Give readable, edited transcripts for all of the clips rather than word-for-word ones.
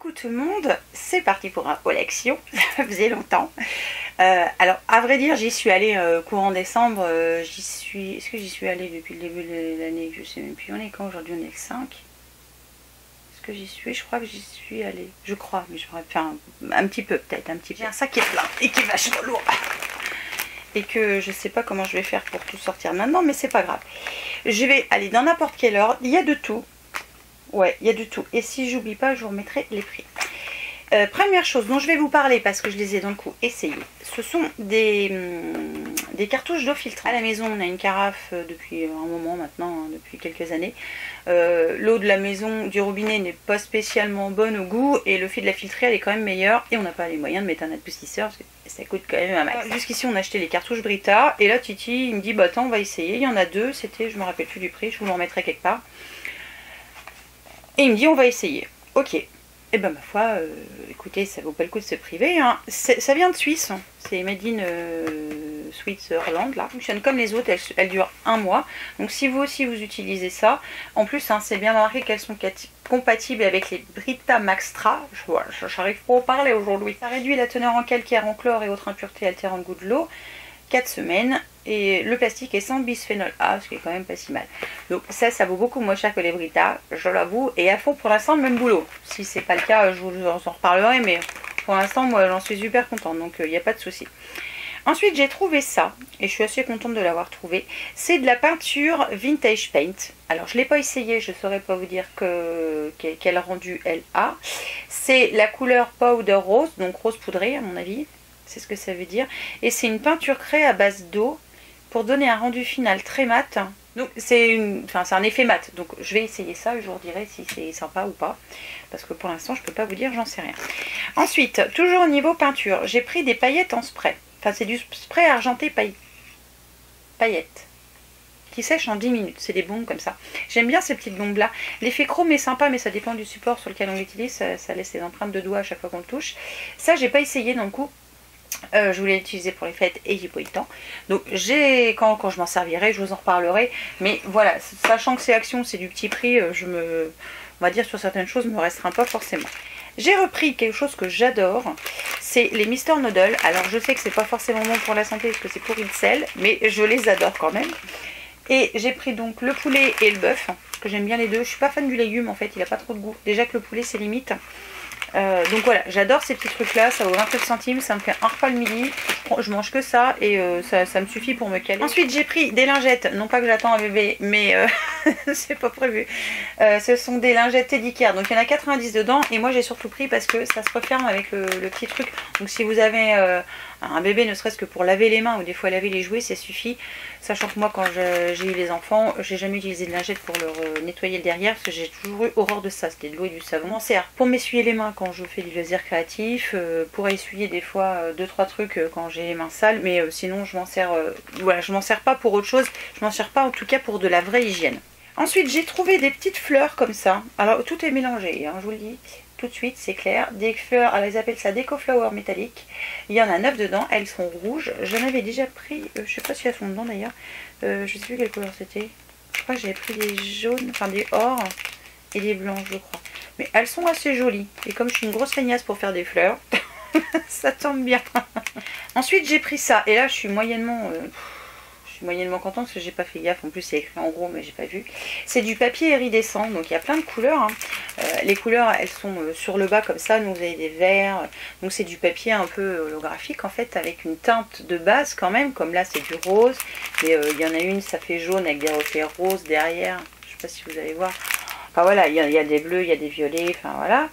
Coucou tout le monde, c'est parti pour un haul action, ça faisait longtemps. Alors à vrai dire j'y suis allée courant décembre, est-ce que j'y suis allée depuis le début de l'année? Je sais même plus, on est quand aujourd'hui? On est le 5. Est-ce que j'y suis? Je crois que j'y suis allée, je crois, mais je pourrais faire un petit peu peut-être, un petit peu. J'ai un sac qui est plein et qui est vachement lourd. Et que je sais pas comment je vais faire pour tout sortir maintenant, mais c'est pas grave. Je vais aller dans n'importe quel ordre, il y a de tout. Ouais, il y a du tout. Et si j'oublie pas, je vous remettrai les prix. Première chose dont je vais vous parler, parce que je les ai dans le coup essayés, ce sont des cartouches d'eau filtrée. À la maison, on a une carafe depuis un moment maintenant, hein, depuis quelques années. L'eau de la maison, du robinet, n'est pas spécialement bonne au goût, et le fait de la filtrer, elle est quand même meilleure. Et on n'a pas les moyens de mettre un adpoussisseur, parce que ça coûte quand même un max. Jusqu'ici, on a acheté les cartouches Brita, et là, Titi, il me dit, bah attends, on va essayer. Il y en a deux, c'était, je me rappelle plus du prix, je vous le remettrai quelque part. Et il me dit on va essayer. Ok. Et ben ma foi, écoutez, ça vaut pas le coup de se priver. Hein. Ça vient de Suisse. C'est Made in Switzerland. Là. Ça fonctionne comme les autres. Elles durent un mois. Donc si vous aussi vous utilisez ça, en plus hein, c'est bien marqué qu'elles sont compatibles avec les Brita Maxtra. J'arrive pas à en parler aujourd'hui. Ça réduit la teneur en calcaire, en chlore et autres impuretés altérant le goût de l'eau. 4 semaines. Et le plastique est sans bisphénol A, ce qui est quand même pas si mal. Donc ça vaut beaucoup moins cher que les Brita, je l'avoue. Et à fond pour l'instant le même boulot. Si c'est pas le cas, je vous en reparlerai. Mais pour l'instant, moi j'en suis super contente. Donc il n'y a pas de souci. Ensuite j'ai trouvé ça. Et je suis assez contente de l'avoir trouvé. C'est de la peinture Vintage Paint. Alors je ne l'ai pas essayé, je ne saurais pas vous dire quel rendu elle a. C'est la couleur Powder Rose, donc rose poudré à mon avis. C'est ce que ça veut dire. Et c'est une peinture créée à base d'eau pour donner un rendu final très mat. Donc c'est un effet mat. Donc je vais essayer ça et je vous redirai si c'est sympa ou pas. Parce que pour l'instant je peux pas vous dire, j'en sais rien. Ensuite, toujours au niveau peinture, j'ai pris des paillettes en spray. Enfin c'est du spray argenté paillettes. Qui sèche en 10 minutes. C'est des bombes comme ça. J'aime bien ces petites bombes là. L'effet chrome est sympa mais ça dépend du support sur lequel on l'utilise. Ça laisse des empreintes de doigts à chaque fois qu'on le touche. Ça j'ai pas essayé dans le coup. Je voulais l'utiliser pour les fêtes et j'ai pas eu le temps. Donc quand je m'en servirai, je vous en reparlerai. Mais voilà, sachant que c'est Action, c'est du petit prix, on va dire sur certaines choses, me restreint pas forcément. J'ai repris quelque chose que j'adore, c'est les Mister Noodle. Alors je sais que c'est pas forcément bon pour la santé parce que c'est pourri de sel, mais je les adore quand même. Et j'ai pris donc le poulet et le bœuf, parce que j'aime bien les deux. Je suis pas fan du légume en fait, il a pas trop de goût. Déjà que le poulet c'est limite. Donc voilà, j'adore ces petits trucs là, ça vaut 29 centimes, ça me fait un repas le midi, je mange que ça et ça me suffit pour me caler. Ensuite j'ai pris des lingettes, non pas que j'attends un bébé, mais c'est pas prévu. Ce sont des lingettes Teddy Care, donc il y en a 90 dedans et moi j'ai surtout pris parce que ça se referme avec le petit truc. Donc si vous avez un bébé, ne serait-ce que pour laver les mains ou des fois laver les jouets, ça suffit. Sachant que moi quand j'ai eu les enfants, j'ai jamais utilisé de lingette pour leur nettoyer le derrière parce que j'ai toujours eu horreur de ça, c'était de l'eau et du savon. Je m'en sers pour m'essuyer les mains quand je fais du loisir créatif, pour essuyer des fois 2-3 trucs quand j'ai les mains sales, mais sinon je m'en sers, voilà, je m'en sers pas pour autre chose, je m'en sers pas en tout cas pour de la vraie hygiène. Ensuite j'ai trouvé des petites fleurs comme ça, alors tout est mélangé, hein, je vous le dis. Tout de suite, c'est clair. Des fleurs, alors ils appellent ça Déco Flower métallique. Il y en a 9 dedans, elles sont rouges. J'en avais déjà pris, je sais pas si elles sont dedans d'ailleurs. Je sais plus quelle couleur c'était. Je crois que j'avais pris des jaunes, enfin des or et des blanches, je crois. Mais elles sont assez jolies. Et comme je suis une grosse feignasse pour faire des fleurs, ça tombe bien. Ensuite, j'ai pris ça. Et là, je suis moyennement contente parce que j'ai pas fait gaffe. En plus c'est écrit en gros mais j'ai pas vu. C'est du papier iridescent, donc il y a plein de couleurs hein. Les couleurs elles sont sur le bas comme ça, donc vous avez des verts, donc c'est du papier un peu holographique en fait avec une teinte de base quand même, comme là c'est du rose et il y en a une ça fait jaune avec des reflets roses derrière, je sais pas si vous allez voir, enfin voilà, il y a des bleus, il y a des violets, enfin voilà,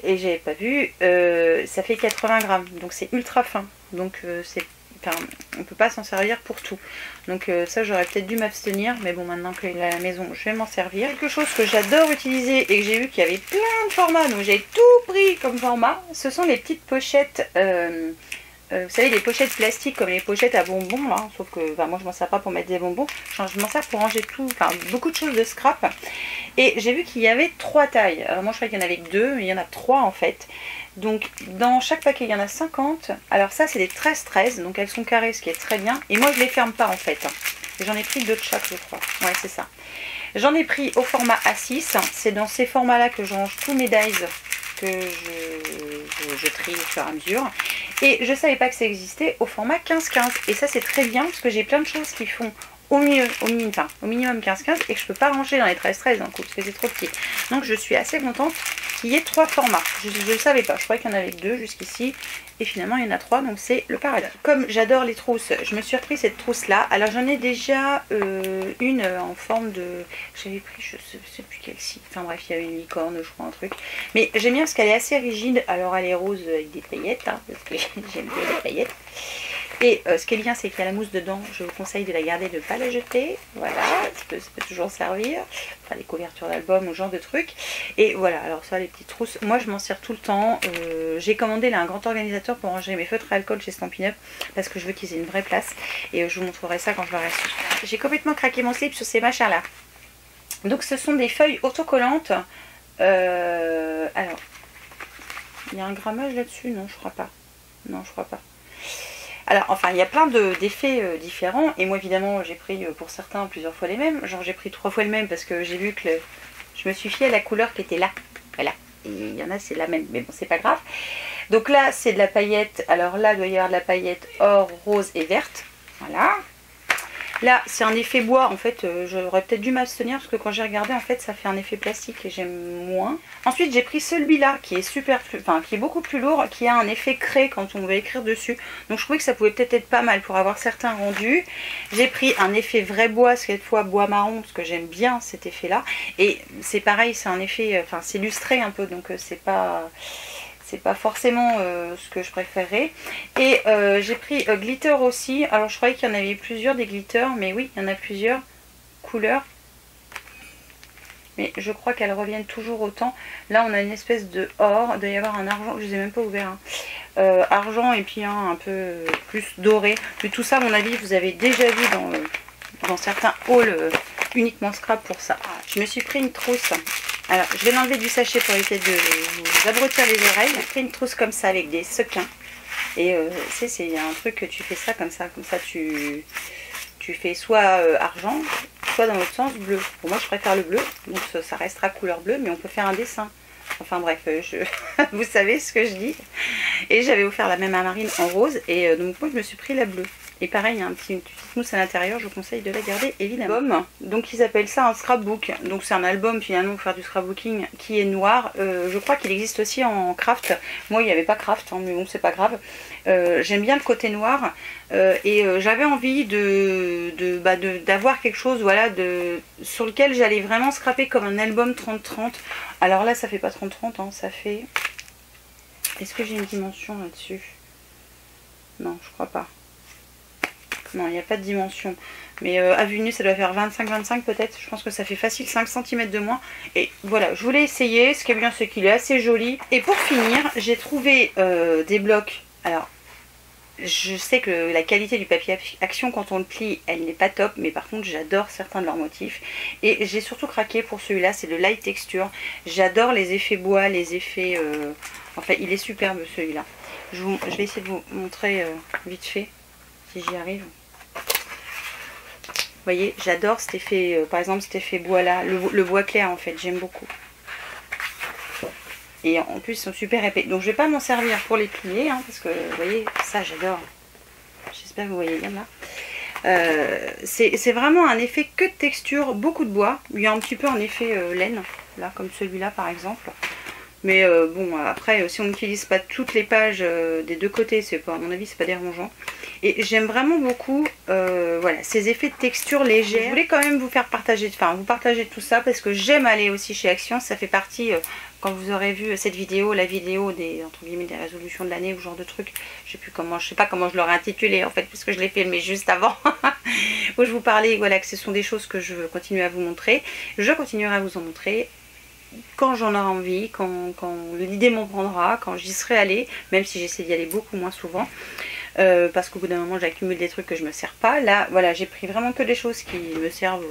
et j'avais pas vu, ça fait 80 grammes donc c'est ultra fin, donc c'est, enfin, on peut pas s'en servir pour tout. Donc ça j'aurais peut-être dû m'abstenir. Mais bon, maintenant qu'il est à la maison, je vais m'en servir. Quelque chose que j'adore utiliser et que j'ai vu qu'il y avait plein de formats. Donc j'ai tout pris comme format. Ce sont les petites pochettes. Vous savez, les pochettes plastiques comme les pochettes à bonbons. Là, sauf que moi je m'en sers pas pour mettre des bonbons. Je m'en sers pour ranger tout. Enfin beaucoup de choses de scrap. Et j'ai vu qu'il y avait 3 tailles. Alors moi je croyais qu'il y en avait que 2. Mais il y en a 3 en fait. Donc dans chaque paquet il y en a 50. Alors ça c'est des 13-13, donc elles sont carrées, ce qui est très bien. Et moi je les ferme pas en fait. J'en ai pris 2 de chaque je crois. Ouais c'est ça. J'en ai pris au format A6. C'est dans ces formats là que je range tous mes dies que je trie au fur et à mesure. Et je savais pas que ça existait au format 15-15. Et ça c'est très bien parce que j'ai plein de choses qui font au minimum 15-15 et que je peux pas ranger dans les 13-13 d'un coup parce que c'est trop petit. Donc je suis assez contente qu'il y ait 3 formats. Je ne savais pas, je croyais qu'il y en avait que 2 jusqu'ici. Et finalement il y en a 3, donc c'est le paradis. Comme j'adore les trousses, je me suis repris cette trousse là. Alors j'en ai déjà une en forme de... J'avais pris, je sais plus quelle site. Enfin bref, il y avait une licorne, je crois, un truc. Mais j'aime bien parce qu'elle est assez rigide. Alors elle est rose avec des paillettes, hein, parce que j'aime bien les paillettes. Et ce qui est bien, c'est qu'il y a la mousse dedans. Je vous conseille de la garder, de ne pas la jeter. Voilà, ça peut toujours servir. Enfin, les couvertures d'albums ou ce genre de trucs. Et voilà, alors ça, les petites trousses. Moi, je m'en sers tout le temps. J'ai commandé là un grand organisateur pour ranger mes feutres à alcool chez Stampin' Up. Parce que je veux qu'ils aient une vraie place. Et je vous montrerai ça quand je l'aurai reçu. J'ai complètement craqué mon slip sur ces machins-là. Donc, ce sont des feuilles autocollantes. Alors, il y a un grammage là-dessus? Non, je crois pas. Non, je crois pas. Alors, enfin, il y a plein d'effets différents. Et moi, évidemment, j'ai pris pour certains plusieurs fois les mêmes. Genre, j'ai pris 3 fois le même parce que j'ai vu que je me suis fiée à la couleur qui était là. Voilà. Et il y en a, c'est la même. Mais bon, c'est pas grave. Donc là, c'est de la paillette. Alors là, il doit y avoir de la paillette or, rose et verte. Voilà. Là, c'est un effet bois. En fait, j'aurais peut-être dû m'abstenir parce que quand j'ai regardé, en fait, ça fait un effet plastique et j'aime moins. Ensuite, j'ai pris celui-là qui est qui est beaucoup plus lourd, qui a un effet craie quand on veut écrire dessus. Donc, je trouvais que ça pouvait peut-être être pas mal pour avoir certains rendus. J'ai pris un effet vrai bois, cette fois bois marron, parce que j'aime bien cet effet-là. Et c'est pareil, c'est un effet, enfin, c'est lustré un peu, donc c'est pas forcément ce que je préférerais. Et j'ai pris glitter aussi. Alors je croyais qu'il y en avait plusieurs des glitters, mais oui, il y en a plusieurs couleurs. Mais je crois qu'elles reviennent toujours autant. Là on a une espèce de or, il doit y avoir un argent, je ne les ai même pas ouverts. Hein. Argent et puis un peu plus doré. Mais tout ça à mon avis vous avez déjà vu dans certains hauls uniquement scrap pour ça. Je me suis pris une trousse. Alors, je vais l'enlever du sachet pour éviter de vous abrutir les oreilles. J'ai pris une trousse comme ça avec des sequins. Et c'est un truc que tu fais ça, comme ça tu fais soit argent, soit dans l'autre sens bleu. Bon, moi je préfère le bleu, donc ça restera couleur bleue, mais on peut faire un dessin. Enfin bref, vous savez ce que je dis. Et j'avais offert la même à Marine en rose, et donc moi je me suis pris la bleue. Et pareil, il y a une petite mousse à l'intérieur, je vous conseille de la garder évidemment. Donc ils appellent ça un scrapbook. Donc c'est un album finalement pour faire du scrapbooking qui est noir. Je crois qu'il existe aussi en craft. Moi il n'y avait pas craft, hein, mais bon c'est pas grave. J'aime bien le côté noir. Et j'avais envie d'avoir quelque chose voilà, sur lequel j'allais vraiment scraper comme un album 30-30. Alors là ça fait pas 30-30, hein, ça fait... Est-ce que j'ai une dimension là-dessus? Non, je crois pas. Non, il n'y a pas de dimension. Mais à vue nue, ça doit faire 25-25 peut-être. Je pense que ça fait facile 5 cm de moins. Et voilà, je voulais essayer. Ce qui est bien, c'est qu'il est assez joli. Et pour finir, j'ai trouvé des blocs. Alors, je sais que la qualité du papier action, quand on le plie, elle n'est pas top. Mais par contre, j'adore certains de leurs motifs. Et j'ai surtout craqué pour celui-là. C'est le Light Texture. J'adore les effets bois, les effets... Enfin, il est superbe celui-là. Je vais essayer de vous montrer vite fait, si j'y arrive. Vous voyez, j'adore cet effet, par exemple cet effet bois là, le bois clair en fait, j'aime beaucoup. Et en plus ils sont super épais. Donc je vais pas m'en servir pour les plier, hein, parce que vous voyez, ça j'adore. J'espère que vous voyez bien là. C'est vraiment un effet que de texture, beaucoup de bois. Il y a un petit peu un effet laine, là comme celui-là par exemple. Mais bon, après, si on n'utilise pas toutes les pages des deux côtés, c'est pas, à mon avis, c'est pas dérangeant. Et j'aime vraiment beaucoup voilà, ces effets de texture légère. Je voulais quand même vous faire partager, vous partager tout ça parce que j'aime aller aussi chez Action. Ça fait partie, quand vous aurez vu cette vidéo, la vidéo des, entre guillemets, des résolutions de l'année ou ce genre de trucs. Je sais pas comment je l'aurais intitulé en fait, puisque je l'ai filmé juste avant. Où je vous parlais, voilà, que ce sont des choses que je veux continuer à vous montrer. Je continuerai à vous en montrer quand j'en aurai envie, quand l'idée m'en prendra, quand j'y serai allée, même si j'essaie d'y aller beaucoup moins souvent, parce qu'au bout d'un moment j'accumule des trucs que je me sers pas. Là voilà, j'ai pris vraiment que des choses qui me servent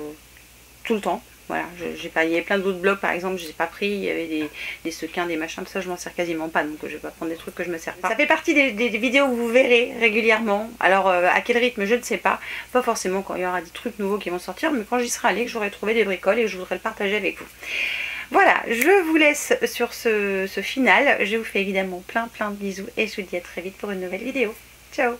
tout le temps. Voilà, il y avait plein d'autres blocs par exemple, je les ai pas pris, il y avait des sequins, des machins, tout ça je m'en sers quasiment pas, donc je vais pas prendre des trucs que je me sers pas. Ça fait partie des vidéos que vous verrez régulièrement, alors à quel rythme je ne sais pas forcément quand il y aura des trucs nouveaux qui vont sortir, mais quand j'y serai allée, que j'aurai trouvé des bricoles et que je voudrais le partager avec vous. Voilà, je vous laisse sur ce final. Je vous fais évidemment plein de bisous et je vous dis à très vite pour une nouvelle vidéo. Ciao!